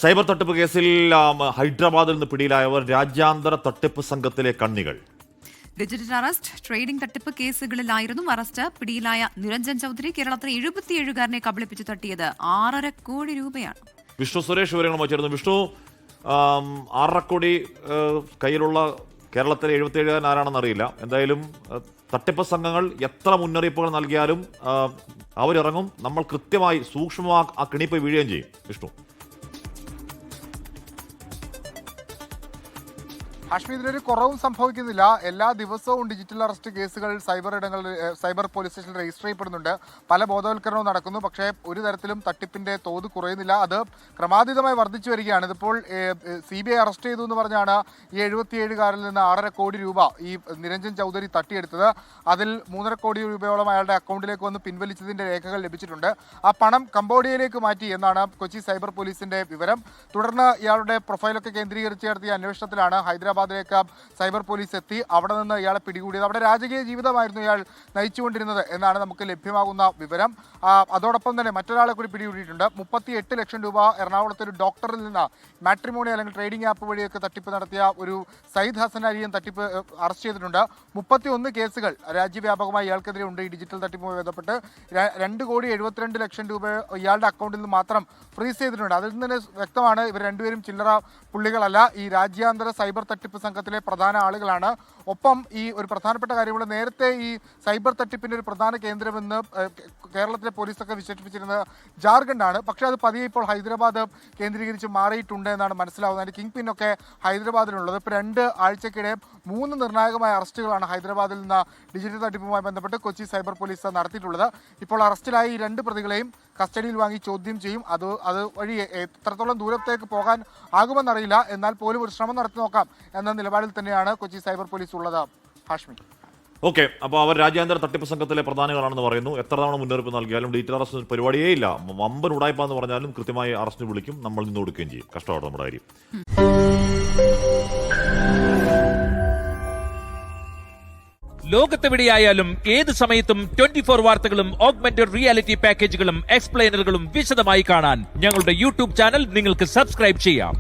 Cyber തട്ടിപ്പ് കേസിൽ ഹൈദരാബാദിൽ നിന്ന് പിടിയിലായവർ രാജ്യാന്തര തട്ടിപ്പ് സംഘത്തിലെ കണ്ണികൾ. ഡിജിറ്റൽ അറസ്റ്റ്, ട്രേഡിംഗ് തട്ടിപ്പ് കേസുകളിലായിരുന്നു അറസ്റ്റ്. പിടിയിലായ നിരഞ്ജൻ ചൌധരി കേരളത്തിലെ 77കാരനെ കബളിപ്പിച്ച് തട്ടിയത് 6.5 കോടി രൂപയാണ്. വിഷ്ണു സുരേഷ് വിവരങ്ങളുമായി ചേർന്നു. വിഷ്ണു, 6.5 കോടി കയ്യിലുള്ള കേരളത്തിലെ 77കാരൻ ആരാണെന്ന് അറിയില്ല. എന്തായാലും തട്ടിപ്പ് സംഘങ്ങൾ എത്ര മുന്നറിയിപ്പുകൾ നൽകിയാലും അവരിറങ്ങും. നമ്മൾ കൃത്യമായി സൂക്ഷ്മമായി ആ കിണിപ്പ് വീഴുകയും ചെയ്യും. വിഷ്ണു, ഹാഷ്മി, ഇതിലൊരു കുറവും സംഭവിക്കുന്നില്ല. എല്ലാ ദിവസവും ഡിജിറ്റൽ അറസ്റ്റ് കേസുകൾ സൈബർ പോലീസ് സ്റ്റേഷനിൽ രജിസ്റ്റർ ചെയ്യപ്പെടുന്നുണ്ട്. പല ബോധവൽക്കരണവും നടക്കുന്നു. പക്ഷേ ഒരു തരത്തിലും തട്ടിപ്പിന്റെ തോത് കുറയുന്നില്ല. അത് ക്രമാതീതമായി വർദ്ധിച്ചു വരികയാണ്. ഇതിപ്പോൾ CBI അറസ്റ്റ് ചെയ്തു എന്ന് പറഞ്ഞാണ് ഈ 77കാരിൽ നിന്ന് 6.5 കോടി രൂപ ഈ നിരഞ്ജൻ ചൌധരി തട്ടിയെടുത്തത്. അതിൽ 3.5 കോടി രൂപയോളം അയാളുടെ അക്കൗണ്ടിലേക്ക് വന്ന് പിൻവലിച്ചതിന്റെ രേഖകൾ ലഭിച്ചിട്ടുണ്ട്. ആ പണം കംബോഡിയയിലേക്ക് മാറ്റി എന്നാണ് കൊച്ചി സൈബർ പോലീസിന്റെ വിവരം. തുടർന്ന് ഇയാളുടെ പ്രൊഫൈലൊക്കെ കേന്ദ്രീകരിച്ച് നടത്തിയ അന്വേഷണത്തിലാണ് ഹൈദരാബാദിലേക്ക് സൈബർ പോലീസ് എത്തി. അവിടെ നിന്ന് ഇയാളെ പിടികൂടിയത്. അവിടെ രാജകീയ ജീവിതമായിരുന്നു ഇയാൾ നയിച്ചുകൊണ്ടിരുന്നത് എന്നാണ് നമുക്ക് ലഭ്യമാകുന്ന വിവരം. അതോടൊപ്പം തന്നെ മറ്റൊരാളെ കൂടി പിടികൂടിയിട്ടുണ്ട്. 38 ലക്ഷം രൂപ എറണാകുളത്തെ ഒരു ഡോക്ടറിൽ നിന്ന് മാട്രിമോണി അല്ലെങ്കിൽ ട്രേഡിംഗ് ആപ്പ് വഴിയൊക്കെ തട്ടിപ്പ് നടത്തിയ ഒരു സയ്യിദ് ഹസൻ അലിയൻ തട്ടിപ്പ് അറസ്റ്റ് ചെയ്തിട്ടുണ്ട്. 31 കേസുകൾ രാജ്യവ്യാപകമായി ഇയാൾക്കെതിരെ ഉണ്ട്. ഈ ഡിജിറ്റൽ തട്ടിപ്പുമായി ബന്ധപ്പെട്ട് 2.72 കോടി രൂപ ഇയാളുടെ അക്കൗണ്ടിൽ നിന്ന് മാത്രം ഫ്രീസ് ചെയ്തിട്ടുണ്ട്. അതിൽ നിന്ന് വ്യക്തമാണ് ഇവർ രണ്ടുപേരും ചില്ലറ പുള്ളികളല്ല. ഈ രാജ്യാന്തര സൈബർ തട്ടിപ്പ് സംഘത്തിലെ പ്രധാന ആളുകളാണ്. ഒപ്പം ഈ ഒരു പ്രധാനപ്പെട്ട കാര്യമുള്ള, നേരത്തെ ഈ സൈബർ തട്ടിപ്പിന്റെ ഒരു പ്രധാന കേന്ദ്രമെന്ന് കേരളത്തിലെ പോലീസൊക്കെ വിശേഷിപ്പിച്ചിരുന്നത് ജാർഖണ്ഡാണ്. പക്ഷേ അത് പതിയെ ഇപ്പോൾ ഹൈദരാബാദ് കേന്ദ്രീകരിച്ച് മാറിയിട്ടുണ്ട് എന്നാണ് മനസ്സിലാവുന്നത്. അതിന്റെ കിങ് പിന്നൊക്കെ ഹൈദരാബാദിലുള്ളത്. ഇപ്പോൾ 2 ആഴ്ചക്കിടെ 3 നിർണായകമായ അറസ്റ്റുകളാണ് ഹൈദരാബാദിൽ നിന്ന് ഡിജിറ്റൽ തട്ടിപ്പുമായി ബന്ധപ്പെട്ട് കൊച്ചി സൈബർ പോലീസ് നടത്തിയിട്ടുള്ളത്. ഇപ്പോൾ അറസ്റ്റിലായി 2 പ്രതികളെയും കസ്റ്റഡിയിൽ വാങ്ങി ചോദ്യം ചെയ്യും. അത് വഴി എത്രത്തോളം ദൂരത്തേക്ക് പോകാൻ ആകുമെന്നറിയില്ല. എന്നാൽ പോലും ഒരു ശ്രമം നടത്തി നോക്കാം എന്ന നിലപാടിൽ തന്നെയാണ് കൊച്ചി സൈബർ പോലീസ് ഉള്ളത്. ഹാഷ്മി, ഓക്കെ. അപ്പോൾ അവർ രാജ്യാന്തര തട്ടിപ്പ് സംഘത്തിലെ പ്രധാനികളാണെന്ന് പറയുന്നു. എത്ര തവണ മുന്നറിയിപ്പ് നൽകിയാലും ഡിജിറ്റൽ അറസ്റ്റ് പരിപാടിയേ ഇല്ല. വമ്പൻ ഉടായ്പ പറഞ്ഞാലും കൃത്യമായി അറസ്റ്റിന് വിളിക്കും. നമ്മൾ നിന്ന് കൊടുക്കുകയും ചെയ്യും. കഷ്ടമാണ് നമ്മുടെ കാര്യം. ലോകത്തെവിടെയായാലും ഏത് സമയത്തും 24 വാർത്തകളും ഓഗ്മെന്റഡ് റിയാലിറ്റി പാക്കേജുകളും എക്സ്പ്ലെയിനറുകളും വിശദമായി കാണാൻ ഞങ്ങളുടെ YouTube ചാനൽ നിങ്ങൾക്ക് സബ്സ്ക്രൈബ് ചെയ്യാം.